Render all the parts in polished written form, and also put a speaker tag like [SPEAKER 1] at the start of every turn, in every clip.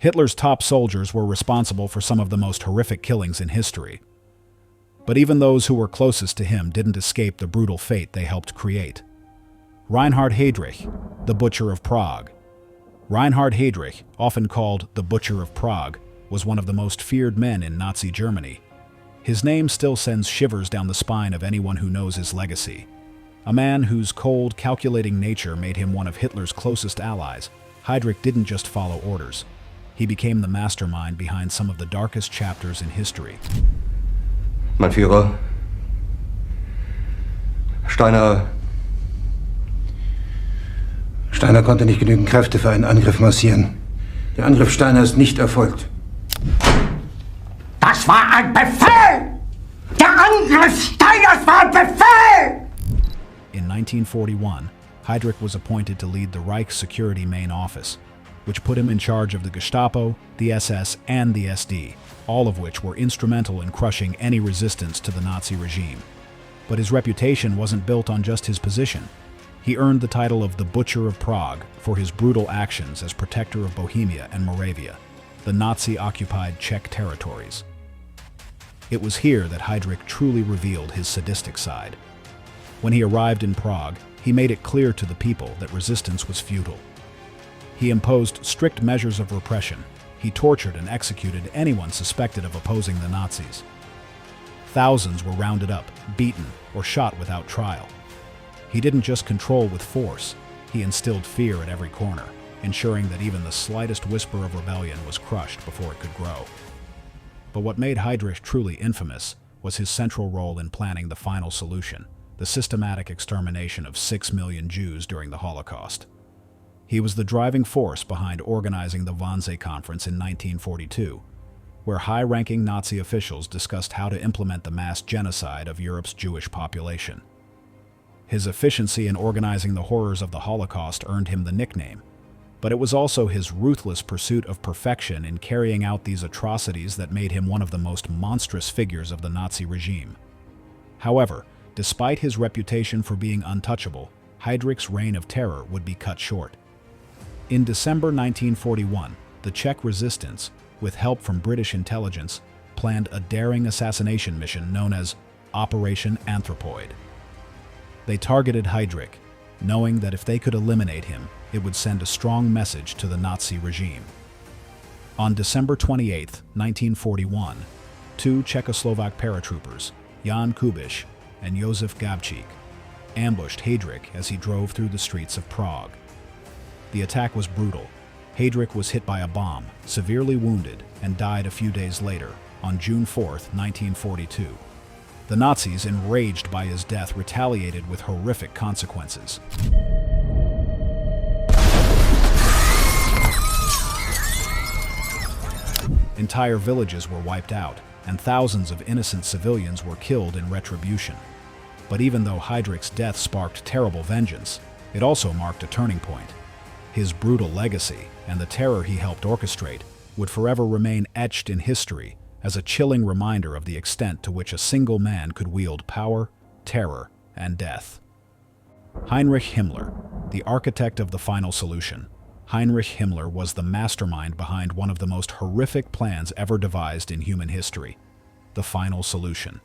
[SPEAKER 1] Hitler's top soldiers were responsible for some of the most horrific killings in history. But even those who were closest to him didn't escape the brutal fate they helped create. Reinhard Heydrich, the Butcher of Prague. Reinhard Heydrich, often called the Butcher of Prague, was one of the most feared men in Nazi Germany. His name still sends shivers down the spine of anyone who knows his legacy. A man whose cold, calculating nature made him one of Hitler's closest allies, Heydrich didn't just follow orders. He became the mastermind behind some of the darkest chapters in history.
[SPEAKER 2] Mein Führer, Steiner konnte nicht genügend Kräfte für einen Angriff massieren. Der Angriff Steiner ist nicht erfolgt.
[SPEAKER 3] Das war ein Befehl! Der Angriff Steiners war ein Befehl!
[SPEAKER 1] In 1941, Heydrich was appointed to lead the Reich's Security Main Office, which put him in charge of the Gestapo, the SS, and the SD, all of which were instrumental in crushing any resistance to the Nazi regime. But his reputation wasn't built on just his position. He earned the title of the Butcher of Prague for his brutal actions as protector of Bohemia and Moravia, the Nazi-occupied Czech territories. It was here that Heydrich truly revealed his sadistic side. When he arrived in Prague, he made it clear to the people that resistance was futile. He imposed strict measures of repression. He tortured and executed anyone suspected of opposing the Nazis. Thousands were rounded up, beaten, or shot without trial. He didn't just control with force, he instilled fear at every corner, ensuring that even the slightest whisper of rebellion was crushed before it could grow. But what made Heydrich truly infamous was his central role in planning the final solution, the systematic extermination of 6 million Jews during the Holocaust. He was the driving force behind organizing the Wannsee Conference in 1942, where high-ranking Nazi officials discussed how to implement the mass genocide of Europe's Jewish population. His efficiency in organizing the horrors of the Holocaust earned him the nickname, but it was also his ruthless pursuit of perfection in carrying out these atrocities that made him one of the most monstrous figures of the Nazi regime. However, despite his reputation for being untouchable, Heydrich's reign of terror would be cut short. In December 1941, the Czech resistance, with help from British intelligence, planned a daring assassination mission known as Operation Anthropoid. They targeted Heydrich, knowing that if they could eliminate him, it would send a strong message to the Nazi regime. On December 28, 1941, two Czechoslovak paratroopers, Jan Kubiš and Josef Gabčík, ambushed Heydrich as he drove through the streets of Prague. The attack was brutal. Heydrich was hit by a bomb, severely wounded, and died a few days later, on June 4, 1942. The Nazis, enraged by his death, retaliated with horrific consequences. Entire villages were wiped out, and thousands of innocent civilians were killed in retribution. But even though Heydrich's death sparked terrible vengeance, it also marked a turning point. His brutal legacy, and the terror he helped orchestrate, would forever remain etched in history as a chilling reminder of the extent to which a single man could wield power, terror, and death. Heinrich Himmler, the architect of the final solution. Heinrich Himmler was the mastermind behind one of the most horrific plans ever devised in human history, the final solution,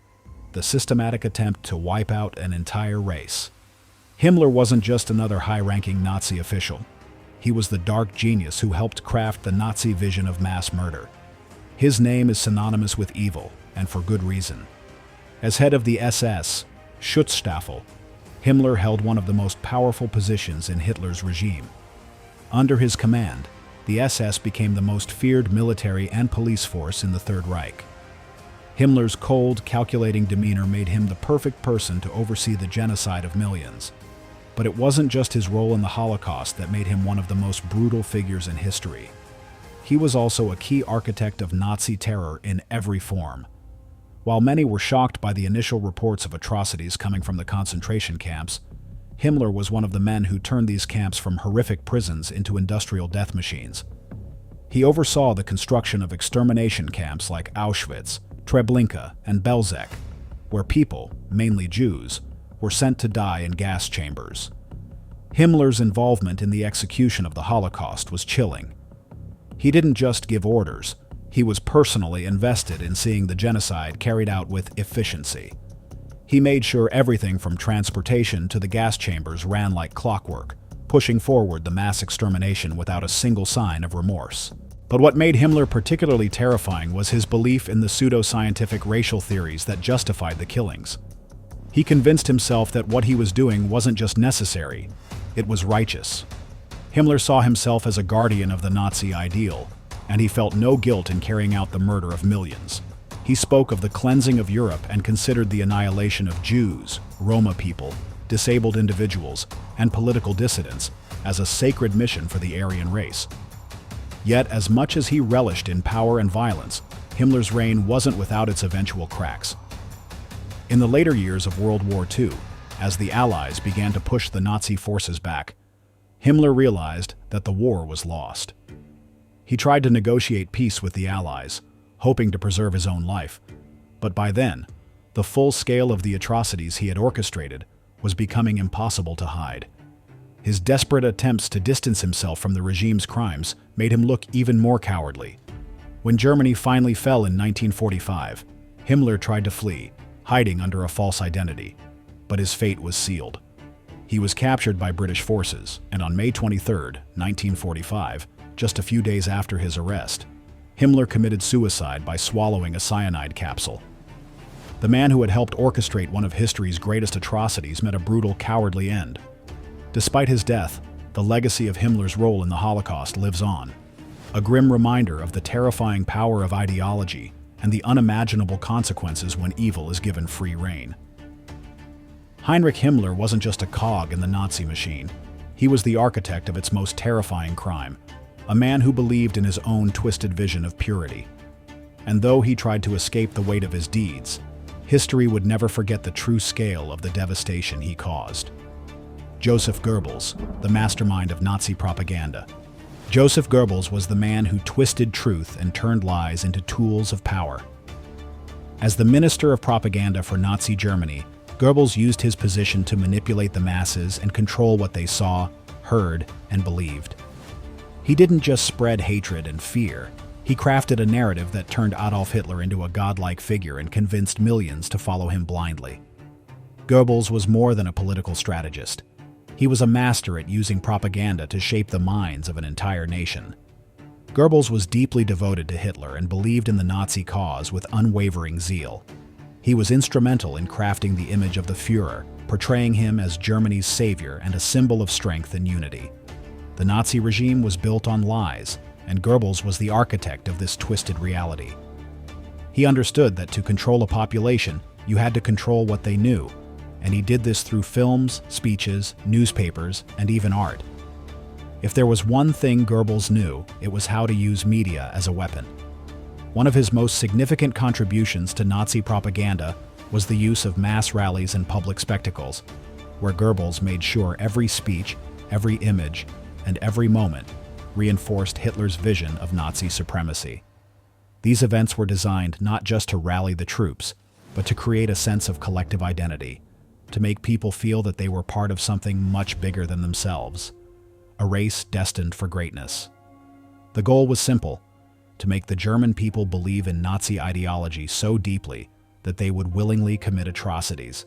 [SPEAKER 1] the systematic attempt to wipe out an entire race. Himmler wasn't just another high-ranking Nazi official. He was the dark genius who helped craft the Nazi vision of mass murder. His name is synonymous with evil, and for good reason. As head of the SS, Schutzstaffel, Himmler held one of the most powerful positions in Hitler's regime. Under his command, the SS became the most feared military and police force in the Third Reich. Himmler's cold, calculating demeanor made him the perfect person to oversee the genocide of millions. But it wasn't just his role in the Holocaust that made him one of the most brutal figures in history. He was also a key architect of Nazi terror in every form. While many were shocked by the initial reports of atrocities coming from the concentration camps, Himmler was one of the men who turned these camps from horrific prisons into industrial death machines. He oversaw the construction of extermination camps like Auschwitz, Treblinka, and Belzec, where people, mainly Jews, were sent to die in gas chambers. Himmler's involvement in the execution of the Holocaust was chilling. He didn't just give orders, he was personally invested in seeing the genocide carried out with efficiency. He made sure everything from transportation to the gas chambers ran like clockwork, pushing forward the mass extermination without a single sign of remorse. But what made Himmler particularly terrifying was his belief in the pseudo-scientific racial theories that justified the killings. He convinced himself that what he was doing wasn't just necessary, it was righteous. Himmler saw himself as a guardian of the Nazi ideal, and he felt no guilt in carrying out the murder of millions. He spoke of the cleansing of Europe and considered the annihilation of Jews, Roma people, disabled individuals, and political dissidents as a sacred mission for the Aryan race. Yet, as much as he relished in power and violence, Himmler's reign wasn't without its eventual cracks. In the later years of World War II, as the Allies began to push the Nazi forces back, Himmler realized that the war was lost. He tried to negotiate peace with the Allies, hoping to preserve his own life, but by then, the full scale of the atrocities he had orchestrated was becoming impossible to hide. His desperate attempts to distance himself from the regime's crimes made him look even more cowardly. When Germany finally fell in 1945, Himmler tried to flee, hiding under a false identity, but his fate was sealed. He was captured by British forces, and on May 23, 1945, just a few days after his arrest, Himmler committed suicide by swallowing a cyanide capsule. The man who had helped orchestrate one of history's greatest atrocities met a brutal, cowardly end. Despite his death, the legacy of Himmler's role in the Holocaust lives on, a grim reminder of the terrifying power of ideology and the unimaginable consequences when evil is given free rein. Heinrich Himmler wasn't just a cog in the Nazi machine. He was the architect of its most terrifying crime, a man who believed in his own twisted vision of purity. And though he tried to escape the weight of his deeds, history would never forget the true scale of the devastation he caused. Joseph Goebbels, the mastermind of Nazi propaganda. Joseph Goebbels was the man who twisted truth and turned lies into tools of power. As the Minister of Propaganda for Nazi Germany, Goebbels used his position to manipulate the masses and control what they saw, heard, and believed. He didn't just spread hatred and fear. He crafted a narrative that turned Adolf Hitler into a godlike figure and convinced millions to follow him blindly. Goebbels was more than a political strategist. He was a master at using propaganda to shape the minds of an entire nation. Goebbels was deeply devoted to Hitler and believed in the Nazi cause with unwavering zeal. He was instrumental in crafting the image of the Führer, portraying him as Germany's savior and a symbol of strength and unity. The Nazi regime was built on lies, and Goebbels was the architect of this twisted reality. He understood that to control a population, you had to control what they knew, and he did this through films, speeches, newspapers, and even art. If there was one thing Goebbels knew, it was how to use media as a weapon. One of his most significant contributions to Nazi propaganda was the use of mass rallies and public spectacles, where Goebbels made sure every speech, every image, and every moment reinforced Hitler's vision of Nazi supremacy. These events were designed not just to rally the troops, but to create a sense of collective identity, to make people feel that they were part of something much bigger than themselves, a race destined for greatness. The goal was simple: to make the German people believe in Nazi ideology so deeply that they would willingly commit atrocities.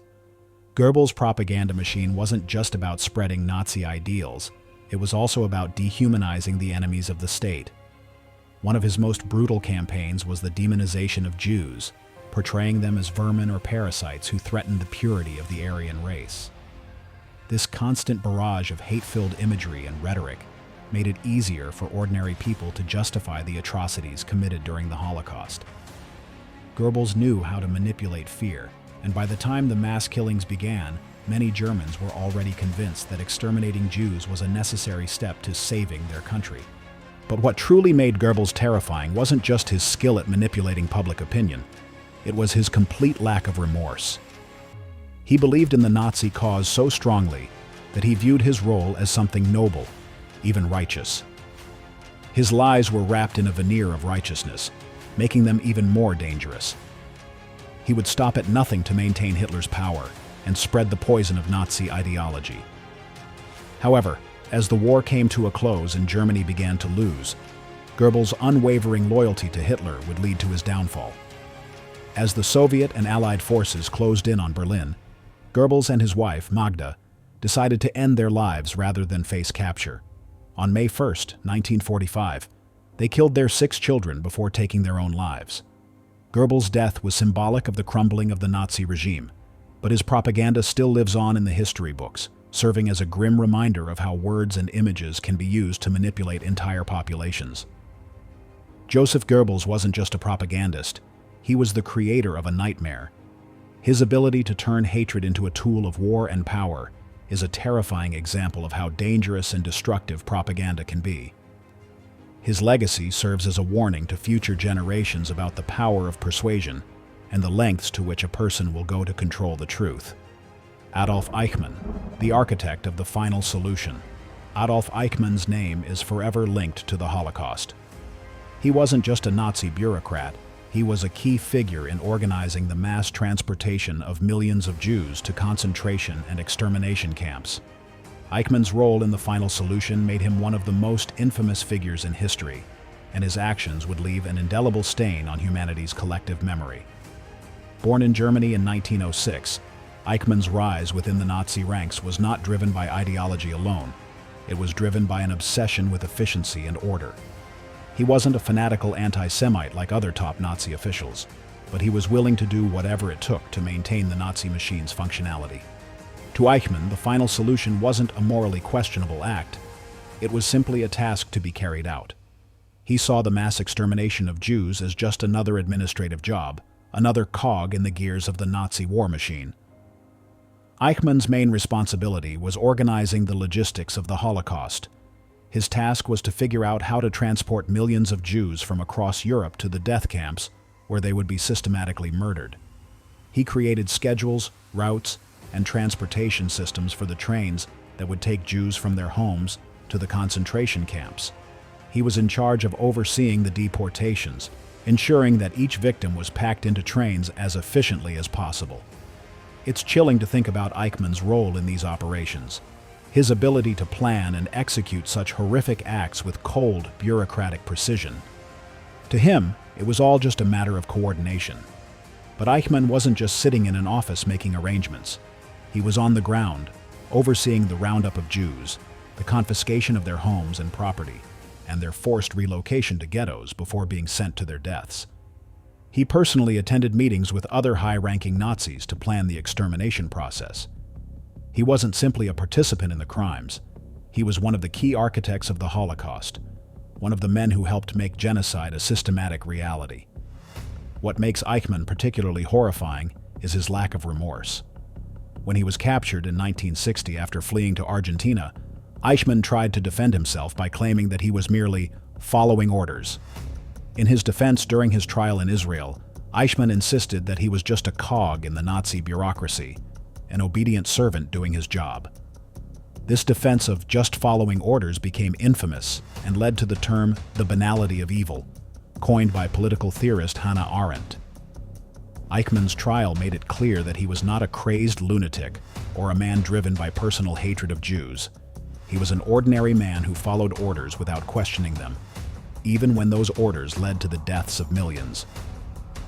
[SPEAKER 1] Goebbels' propaganda machine wasn't just about spreading Nazi ideals, it was also about dehumanizing the enemies of the state. One of his most brutal campaigns was the demonization of Jews, portraying them as vermin or parasites who threatened the purity of the Aryan race. This constant barrage of hate-filled imagery and rhetoric made it easier for ordinary people to justify the atrocities committed during the Holocaust. Goebbels knew how to manipulate fear, and by the time the mass killings began, many Germans were already convinced that exterminating Jews was a necessary step to saving their country. But what truly made Goebbels terrifying wasn't just his skill at manipulating public opinion. It was his complete lack of remorse. He believed in the Nazi cause so strongly that he viewed his role as something noble, even righteous. His lies were wrapped in a veneer of righteousness, making them even more dangerous. He would stop at nothing to maintain Hitler's power and spread the poison of Nazi ideology. However, as the war came to a close and Germany began to lose, Goebbels' unwavering loyalty to Hitler would lead to his downfall. As the Soviet and Allied forces closed in on Berlin, Goebbels and his wife, Magda, decided to end their lives rather than face capture. On May 1, 1945, they killed their 6 children before taking their own lives. Goebbels' death was symbolic of the crumbling of the Nazi regime, but his propaganda still lives on in the history books, serving as a grim reminder of how words and images can be used to manipulate entire populations. Joseph Goebbels wasn't just a propagandist, he was the creator of a nightmare. His ability to turn hatred into a tool of war and power is a terrifying example of how dangerous and destructive propaganda can be. His legacy serves as a warning to future generations about the power of persuasion and the lengths to which a person will go to control the truth. Adolf Eichmann, the architect of the final solution. Adolf Eichmann's name is forever linked to the Holocaust. He wasn't just a Nazi bureaucrat, he was a key figure in organizing the mass transportation of millions of Jews to concentration and extermination camps. Eichmann's role in the final solution made him one of the most infamous figures in history, and his actions would leave an indelible stain on humanity's collective memory. Born in Germany in 1906, Eichmann's rise within the Nazi ranks was not driven by ideology alone. It was driven by an obsession with efficiency and order. He wasn't a fanatical anti-Semite like other top Nazi officials, but he was willing to do whatever it took to maintain the Nazi machine's functionality. To Eichmann, the final solution wasn't a morally questionable act. It was simply a task to be carried out. He saw the mass extermination of Jews as just another administrative job, another cog in the gears of the Nazi war machine. Eichmann's main responsibility was organizing the logistics of the Holocaust. His task was to figure out how to transport millions of Jews from across Europe to the death camps where they would be systematically murdered. He created schedules, routes, and transportation systems for the trains that would take Jews from their homes to the concentration camps. He was in charge of overseeing the deportations, ensuring that each victim was packed into trains as efficiently as possible. It's chilling to think about Eichmann's role in these operations. His ability to plan and execute such horrific acts with cold, bureaucratic precision. To him, it was all just a matter of coordination. But Eichmann wasn't just sitting in an office making arrangements. He was on the ground, overseeing the roundup of Jews, the confiscation of their homes and property, and their forced relocation to ghettos before being sent to their deaths. He personally attended meetings with other high-ranking Nazis to plan the extermination process. He wasn't simply a participant in the crimes. He was one of the key architects of the Holocaust, one of the men who helped make genocide a systematic reality. What makes Eichmann particularly horrifying is his lack of remorse. When he was captured in 1960 after fleeing to Argentina, Eichmann tried to defend himself by claiming that he was merely following orders. In his defense during his trial in Israel, Eichmann insisted that he was just a cog in the Nazi bureaucracy, an obedient servant doing his job. This defense of just following orders became infamous and led to the term the banality of evil, coined by political theorist Hannah Arendt. Eichmann's trial made it clear that he was not a crazed lunatic or a man driven by personal hatred of Jews. He was an ordinary man who followed orders without questioning them, even when those orders led to the deaths of millions.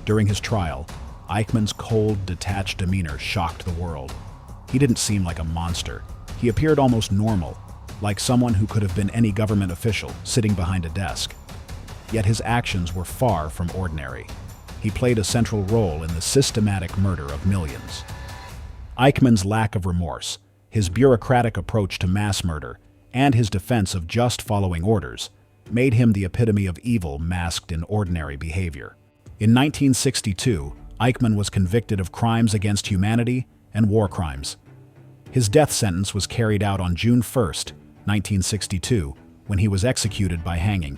[SPEAKER 1] During his trial, Eichmann's cold, detached demeanor shocked the world. He didn't seem like a monster. He appeared almost normal, like someone who could have been any government official sitting behind a desk. Yet his actions were far from ordinary. He played a central role in the systematic murder of millions. Eichmann's lack of remorse, his bureaucratic approach to mass murder, and his defense of just following orders made him the epitome of evil masked in ordinary behavior. In 1962, Eichmann was convicted of crimes against humanity and war crimes. His death sentence was carried out on June 1, 1962, when he was executed by hanging.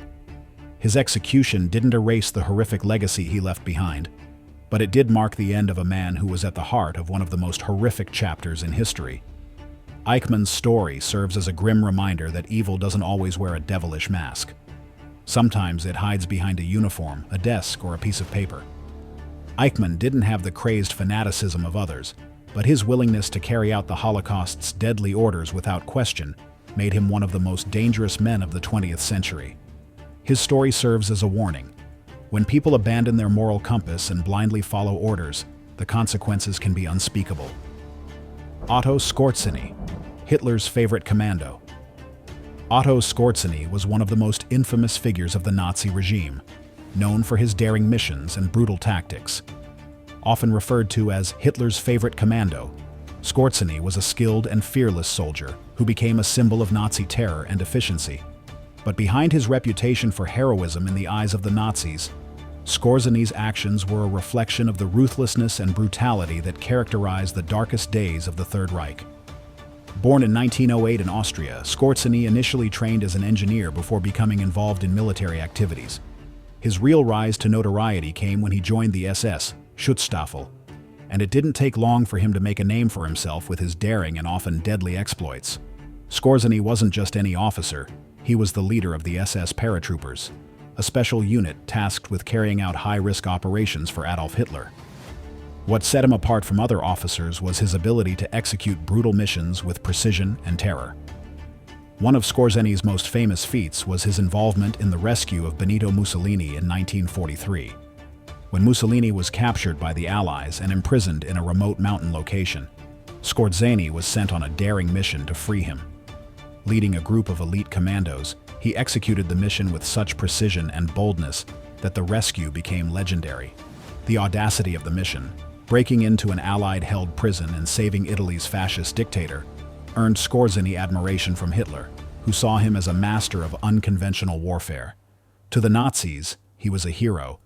[SPEAKER 1] His execution didn't erase the horrific legacy he left behind, but it did mark the end of a man who was at the heart of one of the most horrific chapters in history. Eichmann's story serves as a grim reminder that evil doesn't always wear a devilish mask. Sometimes it hides behind a uniform, a desk, or a piece of paper. Eichmann didn't have the crazed fanaticism of others, but his willingness to carry out the Holocaust's deadly orders without question made him one of the most dangerous men of the 20th century. His story serves as a warning. When people abandon their moral compass and blindly follow orders, the consequences can be unspeakable. Otto Skorzeny, Hitler's favorite commando. Otto Skorzeny was one of the most infamous figures of the Nazi regime, known for his daring missions and brutal tactics. Often referred to as Hitler's favorite commando, Skorzeny was a skilled and fearless soldier who became a symbol of Nazi terror and efficiency. But behind his reputation for heroism in the eyes of the Nazis, Skorzeny's actions were a reflection of the ruthlessness and brutality that characterized the darkest days of the Third Reich. Born in 1908 in Austria, Skorzeny initially trained as an engineer before becoming involved in military activities. His real rise to notoriety came when he joined the SS, Schutzstaffel, and it didn't take long for him to make a name for himself with his daring and often deadly exploits. Skorzeny wasn't just any officer, he was the leader of the SS paratroopers, a special unit tasked with carrying out high-risk operations for Adolf Hitler. What set him apart from other officers was his ability to execute brutal missions with precision and terror. One of Skorzeny's most famous feats was his involvement in the rescue of Benito Mussolini in 1943. When Mussolini was captured by the Allies and imprisoned in a remote mountain location, Skorzeny was sent on a daring mission to free him. Leading a group of elite commandos, he executed the mission with such precision and boldness that the rescue became legendary. The audacity of the mission, breaking into an Allied-held prison and saving Italy's fascist dictator, earned Skorzeny admiration from Hitler, who saw him as a master of unconventional warfare. To the Nazis, he was a hero.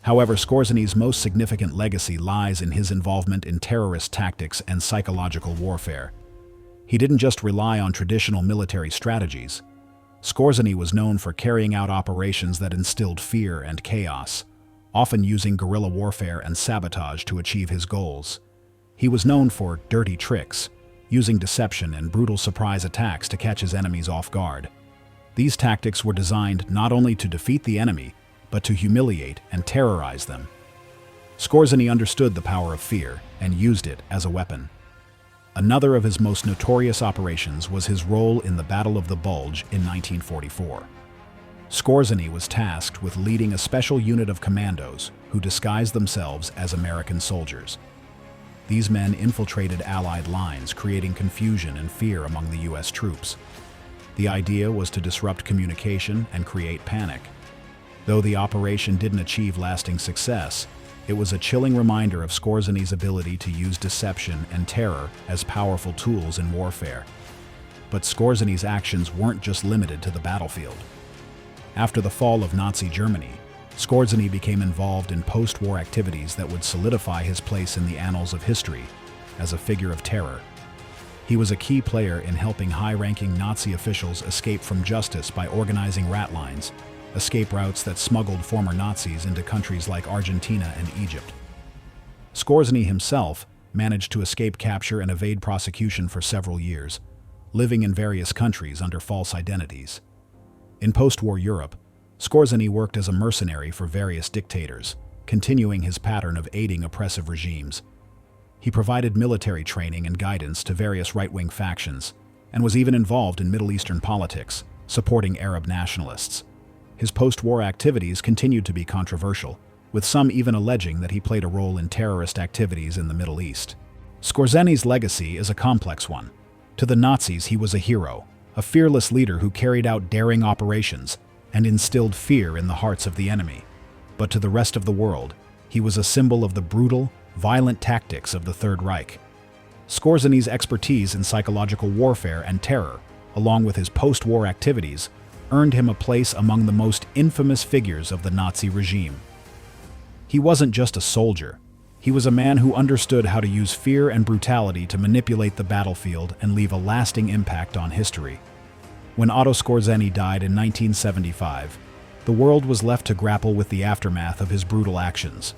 [SPEAKER 1] However, Skorzeny's most significant legacy lies in his involvement in terrorist tactics and psychological warfare. He didn't just rely on traditional military strategies. Skorzeny was known for carrying out operations that instilled fear and chaos, often using guerrilla warfare and sabotage to achieve his goals. He was known for dirty tricks, using deception and brutal surprise attacks to catch his enemies off guard. These tactics were designed not only to defeat the enemy, but to humiliate and terrorize them. Skorzeny understood the power of fear and used it as a weapon. Another of his most notorious operations was his role in the Battle of the Bulge in 1944. Skorzeny was tasked with leading a special unit of commandos who disguised themselves as American soldiers. These men infiltrated Allied lines, creating confusion and fear among the U.S. troops. The idea was to disrupt communication and create panic. Though the operation didn't achieve lasting success, it was a chilling reminder of Skorzeny's ability to use deception and terror as powerful tools in warfare. But Skorzeny's actions weren't just limited to the battlefield. After the fall of Nazi Germany, Skorzeny became involved in post-war activities that would solidify his place in the annals of history as a figure of terror. He was a key player in helping high-ranking Nazi officials escape from justice by organizing rat lines, escape routes that smuggled former Nazis into countries like Argentina and Egypt. Skorzeny himself managed to escape capture and evade prosecution for several years, living in various countries under false identities. In post-war Europe, Skorzeny worked as a mercenary for various dictators, continuing his pattern of aiding oppressive regimes. He provided military training and guidance to various right-wing factions, and was even involved in Middle Eastern politics, supporting Arab nationalists. His post-war activities continued to be controversial, with some even alleging that he played a role in terrorist activities in the Middle East. Skorzeny's legacy is a complex one. To the Nazis, he was a hero, a fearless leader who carried out daring operations and instilled fear in the hearts of the enemy. But to the rest of the world, he was a symbol of the brutal, violent tactics of the Third Reich. Skorzeny's expertise in psychological warfare and terror, along with his post-war activities, earned him a place among the most infamous figures of the Nazi regime. He wasn't just a soldier. He was a man who understood how to use fear and brutality to manipulate the battlefield and leave a lasting impact on history. When Otto Skorzeny died in 1975, the world was left to grapple with the aftermath of his brutal actions.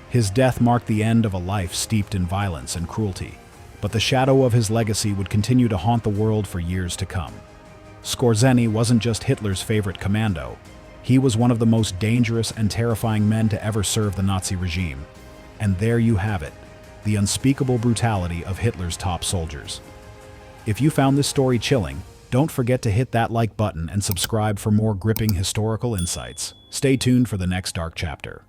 [SPEAKER 1] His death marked the end of a life steeped in violence and cruelty, but the shadow of his legacy would continue to haunt the world for years to come. Skorzeny wasn't just Hitler's favorite commando. He was one of the most dangerous and terrifying men to ever serve the Nazi regime. And there you have it, the unspeakable brutality of Hitler's top soldiers. If you found this story chilling, Don't forget to hit that like button and subscribe for more gripping historical insights. Stay tuned for the next dark chapter.